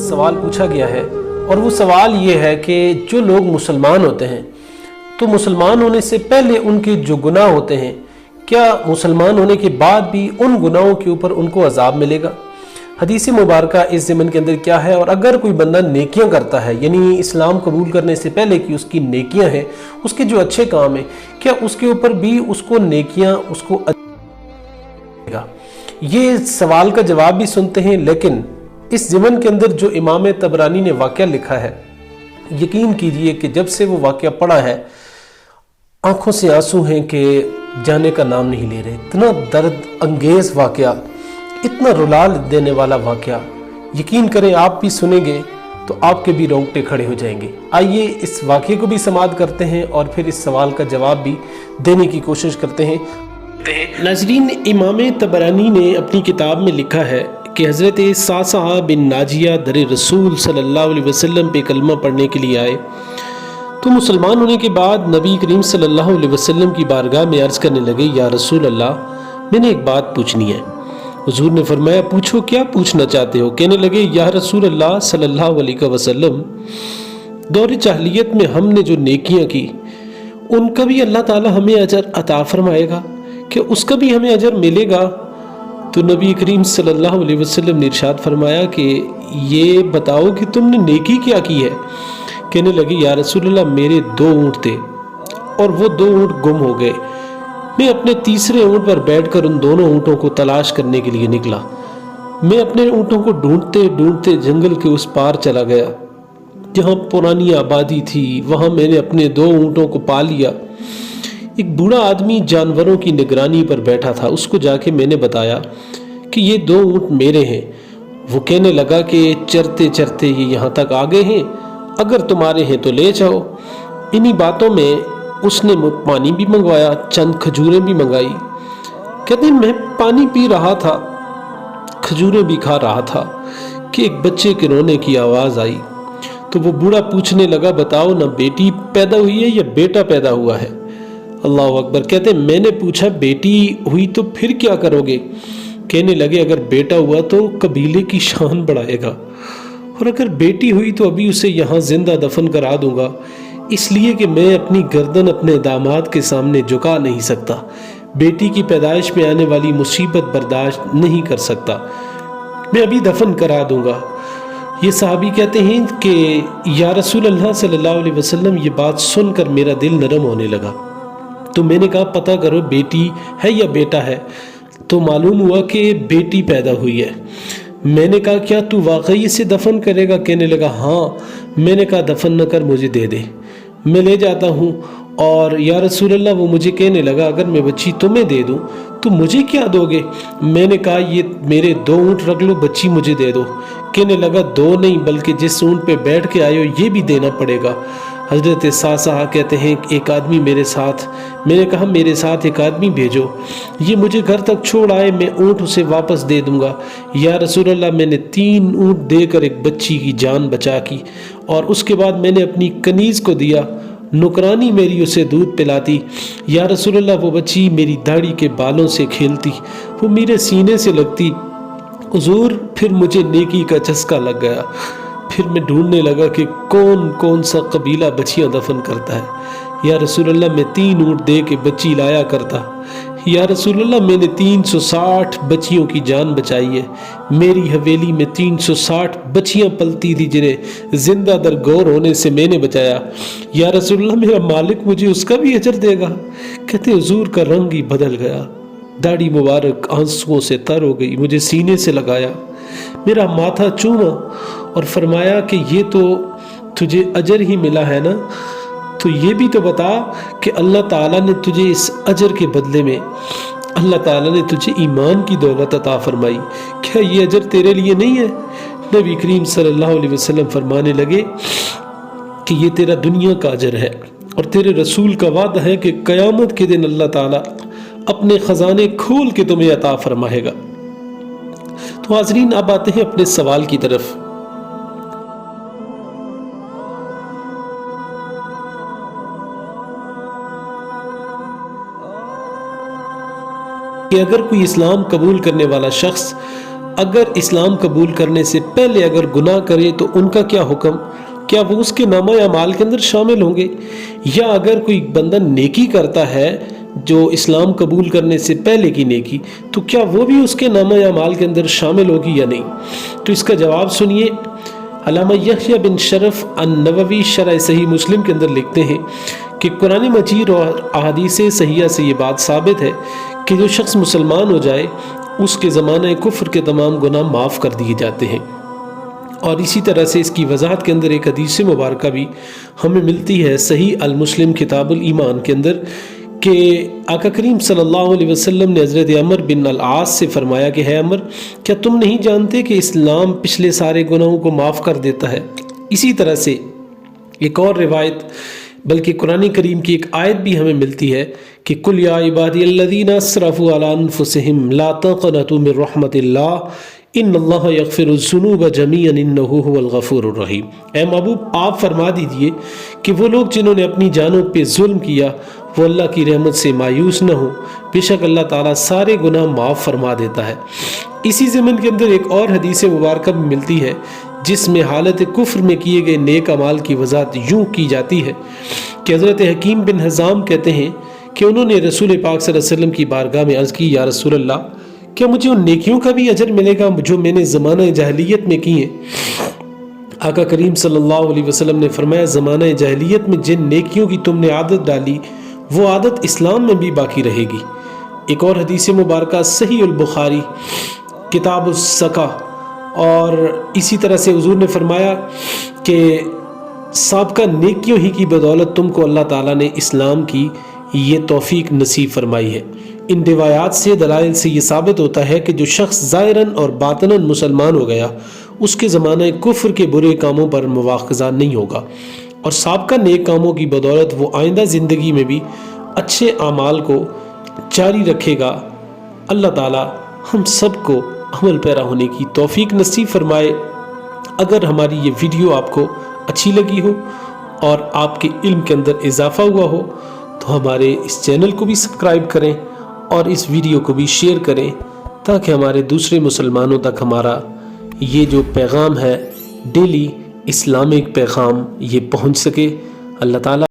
سوال پوچھا گیا ہے، اور وہ سوال یہ ہے کہ جو لوگ مسلمان ہوتے ہیں تو مسلمان ہونے سے پہلے ان کے جو گناہ ہوتے ہیں، کیا مسلمان ہونے کے بعد بھی ان گناہوں کے اوپر ان کو عذاب ملے گا؟ حدیث مبارکہ اس ضمن کے اندر کیا ہے؟ اور اگر کوئی بندہ نیکیاں کرتا ہے، یعنی اسلام قبول کرنے سے پہلے کی اس کی نیکیاں ہیں، اس کے جو اچھے کام ہیں، کیا اس کے اوپر بھی اس کو نیکیاں اس کو گا؟ یہ سوال کا جواب بھی سنتے ہیں، لیکن اس ضمن کے اندر جو امام طبرانی نے واقعہ لکھا ہے، یقین کیجئے کہ جب سے وہ واقعہ پڑھا ہے آنکھوں سے آنسو ہیں کہ جانے کا نام نہیں لے رہے۔ اتنا درد انگیز واقعہ، اتنا رلا دینے والا واقعہ، یقین کریں آپ بھی سنیں گے تو آپ کے بھی رونگٹے کھڑے ہو جائیں گے۔ آئیے اس واقعے کو بھی سماعت کرتے ہیں اور پھر اس سوال کا جواب بھی دینے کی کوشش کرتے ہیں۔ ناظرین، امام طبرانی نے اپنی کتاب میں لکھا ہے کہ حضرت صعصعہ بن ناجیہ در رسول صلی اللہ علیہ وسلم پہ کلمہ پڑھنے کے لیے آئے تو مسلمان ہونے کے بعد نبی کریم صلی اللہ علیہ وسلم کی بارگاہ میں عرض کرنے لگے، یا رسول اللہ، میں نے ایک بات پوچھنی ہے۔ حضور نے فرمایا، پوچھو، کیا پوچھنا چاہتے ہو؟ کہنے لگے، یا رسول اللہ صلی اللہ علیہ وسلم، دور جاہلیت میں ہم نے جو نیکیاں کی ان کا بھی اللہ تعالی ہمیں اجر عطا فرمائے گا؟ کہ اس کا بھی ہمیں اجر ملے گا؟ تو نبی کریم صلی اللہ علیہ وسلم نے ارشاد فرمایا کہ یہ بتاؤ کہ تم نے نیکی کیا کی ہے؟ کہنے لگے، یا رسول اللہ، میرے 2 اونٹ تھے اور وہ 2 اونٹ گم ہو گئے۔ میں اپنے تیسرے اونٹ پر بیٹھ کر ان دونوں اونٹوں کو تلاش کرنے کے لیے نکلا۔ میں اپنے اونٹوں کو ڈھونڈتے ڈھونڈتے جنگل کے اس پار چلا گیا جہاں پرانی آبادی تھی، وہاں میں نے اپنے 2 اونٹوں کو پا لیا۔ ایک بوڑھا آدمی جانوروں کی نگرانی پر بیٹھا تھا، اس کو جا کے میں نے بتایا کہ یہ 2 اونٹ میرے ہیں۔ وہ کہنے لگا کہ چرتے چرتے یہ یہاں تک آ گئے ہیں، اگر تمہارے ہیں تو لے جاؤ۔ انہی باتوں میں اس نے پانی بھی منگوایا، چند کھجوریں بھی منگائی۔ کہتے ہیں میں پانی پی رہا تھا، کھجوریں بھی کھا رہا تھا کہ ایک بچے کے رونے کی آواز آئی۔ تو وہ بوڑھا پوچھنے لگا، بتاؤ نہ بیٹی پیدا ہوئی ہے یا بیٹا پیدا ہوا ہے؟ اللہ اکبر۔ کہتے ہیں میں نے پوچھا، بیٹی ہوئی تو پھر کیا کرو گے؟ کہنے لگے، اگر بیٹا ہوا تو قبیلے کی شان بڑھائے گا، اور اگر بیٹی ہوئی تو ابھی اسے یہاں زندہ دفن کرا دوں گا، اس لیے کہ میں اپنی گردن اپنے داماد کے سامنے جھکا نہیں سکتا، بیٹی کی پیدائش میں آنے والی مصیبت برداشت نہیں کر سکتا، میں ابھی دفن کرا دوں گا۔ یہ صحابی کہتے ہیں کہ یا رسول اللہ صلی اللہ علیہ وسلم، یہ بات سن کر میرا دل نرم ہونے لگا۔ تو میں نے کہا، پتہ کرو بیٹی ہے یا بیٹا ہے؟ تو معلوم ہوا کہ بیٹی پیدا ہوئی ہے۔ میں نے کہا، کیا تو واقعی اسے دفن کرے گا؟ کہنے لگا، ہاں۔ میں نے کہا، دفن نہ کر، مجھے دے دے، میں لے جاتا ہوں۔ اور یا رسول اللہ، وہ مجھے کہنے لگا، اگر میں بچی تمہیں دے دوں تو مجھے کیا دو گے؟ میں نے کہا، یہ میرے 2 اونٹ رکھ لو، بچی مجھے دے دو۔ کہنے لگا، 2 نہیں بلکہ جس اونٹ پہ بیٹھ کے آئے ہو یہ بھی دینا پڑے گا۔ حضرت صعصعہ کہتے ہیں ایک آدمی میرے ساتھ، میں نے کہا میرے ساتھ ایک آدمی بھیجو، یہ مجھے گھر تک چھوڑ آئے، میں اونٹ اسے واپس دے دوں گا۔ یا رسول اللہ، میں نے 3 اونٹ دے کر ایک بچی کی جان بچا کی، اور اس کے بعد میں نے اپنی کنیز کو دیا، نوکرانی میری اسے دودھ پلاتی۔ یا رسول اللہ، وہ بچی میری داڑھی کے بالوں سے کھیلتی، وہ میرے سینے سے لگتی۔ حضور، پھر مجھے نیکی کا چسکا لگ گیا، پھر میں ڈھونڈنے لگا کہ کون سا قبیلہ بچیاں دفن کرتا ہے۔ یا رسول اللہ، میں 3 اونٹ دے کے بچی لایا کرتا۔ یا رسول اللہ، میں نے 360 بچیوں کی جان بچائی ہے، میری حویلی میں 360 بچیاں پلتی تھی جنہیں زندہ در گور ہونے سے میں نے بچایا۔ یا رسول اللہ، میرا مالک مجھے اس کا بھی اجر دے گا؟ کہتے حضور کا رنگ ہی بدل گیا، داڑھی مبارک آنسوؤں سے تر ہو گئی، مجھے سینے سے لگایا، میرا ماتھا چوما اور فرمایا کہ یہ تو تجھے اجر ہی ملا ہے نا، تو یہ بھی تو بتا کہ اللہ تعالیٰ نے تجھے اس اجر کے بدلے میں اللہ تعالیٰ نے تجھے ایمان کی دولت عطا فرمائی، کیا یہ اجر تیرے لیے نہیں ہے؟ نبی کریم صلی اللہ علیہ وسلم فرمانے لگے کہ یہ تیرا دنیا کا اجر ہے، اور تیرے رسول کا وعدہ ہے کہ قیامت کے دن اللہ تعالیٰ اپنے خزانے کھول کے تمہیں عطا فرمائے گا۔ تو حاضرین، اب آتے ہیں اپنے سوال کی طرف۔ کہ اگر کوئی اسلام قبول کرنے والا شخص اگر اسلام قبول کرنے سے پہلے اگر گناہ کرے تو ان کا کیا حکم؟ کیا وہ اس کے نامہ اعمال کے اندر شامل ہوں گے؟ یا اگر کوئی بندہ نیکی کرتا ہے جو اسلام قبول کرنے سے پہلے کی نیکی، تو کیا وہ بھی اس کے نامہ اعمال کے اندر شامل ہوگی یا نہیں؟ تو اس کا جواب سنیے۔ علامہ یحییٰ بن شرف النووی شرح صحیح مسلم کے اندر لکھتے ہیں کہ قرآن مجید اور احادیث صحیحہ سے یہ بات ثابت ہے کہ جو شخص مسلمان ہو جائے اس کے زمانہ کفر کے تمام گناہ معاف کر دیے جاتے ہیں۔ اور اسی طرح سے اس کی وضاحت کے اندر ایک حدیث مبارکہ بھی ہمیں ملتی ہے صحیح المسلم کتاب الایمان کے اندر، کہ آقا کریم صلی اللہ علیہ وسلم نے حضرت عمر بن العاص سے فرمایا کہ ہے عمر، کیا تم نہیں جانتے کہ اسلام پچھلے سارے گناہوں کو معاف کر دیتا ہے؟ اسی طرح سے ایک اور روایت بلکہ قرآن کریم کی ایک آیت بھی ہمیں ملتی ہے کہ قل یا عبادی الذین اسرفوا علی انفسہم لا تقنطوا من رحمت اللہ ان اللہ یغفر الذنوب جمیعا انہ هو الغفور الرحیم۔ اے محبوب، آپ فرما دیجئے کہ وہ لوگ جنہوں نے اپنی جانوں پہ ظلم کیا وہ اللہ کی رحمت سے مایوس نہ ہوں، بے شک اللہ تعالیٰ سارے گناہ معاف فرما دیتا ہے۔ اسی ضمن کے اندر ایک اور حدیث مبارکہ بھی ملتی ہے جس میں حالت کفر میں کیے گئے نیک اعمال کی وضاحت یوں کی جاتی ہے کہ حضرت حکیم بن حزام کہتے ہیں کہ انہوں نے رسول پاک صلی اللہ علیہ وسلم کی بارگاہ میں عرض کی، یا رسول اللہ، کیا مجھے ان نیکیوں کا بھی اجر ملے گا جو میں نے زمانہ جاہلیت میں کی ہیں؟ آقا کریم صلی اللہ علیہ وسلم نے فرمایا، زمانہ جاہلیت میں جن نیکیوں کی تم نے عادت ڈالی وہ عادت اسلام میں بھی باقی رہے گی۔ ایک اور حدیث مبارکہ صحیح البخاری کتاب الزکاۃ، اور اسی طرح سے حضور نے فرمایا کہ سابقہ نیکیوں ہی کی بدولت تم کو اللہ تعالیٰ نے اسلام کی یہ توفیق نصیب فرمائی ہے۔ ان روایات سے دلائل سے یہ ثابت ہوتا ہے کہ جو شخص ظاہراً اور باطناً مسلمان ہو گیا اس کے زمانہ کفر کے برے کاموں پر مواخذہ نہیں ہوگا، اور سابقہ نیک کاموں کی بدولت وہ آئندہ زندگی میں بھی اچھے اعمال کو جاری رکھے گا۔ اللہ تعالیٰ ہم سب کو عمل پیرا ہونے کی توفیق نصیب فرمائے۔ اگر ہماری یہ ویڈیو آپ کو اچھی لگی ہو اور آپ کے علم کے اندر اضافہ ہوا ہو تو ہمارے اس چینل کو بھی سبسکرائب کریں اور اس ویڈیو کو بھی شیئر کریں تاکہ ہمارے دوسرے مسلمانوں تک ہمارا یہ جو پیغام ہے ڈیلی اسلامک پیغام یہ پہنچ سکے۔ اللہ تعالیٰ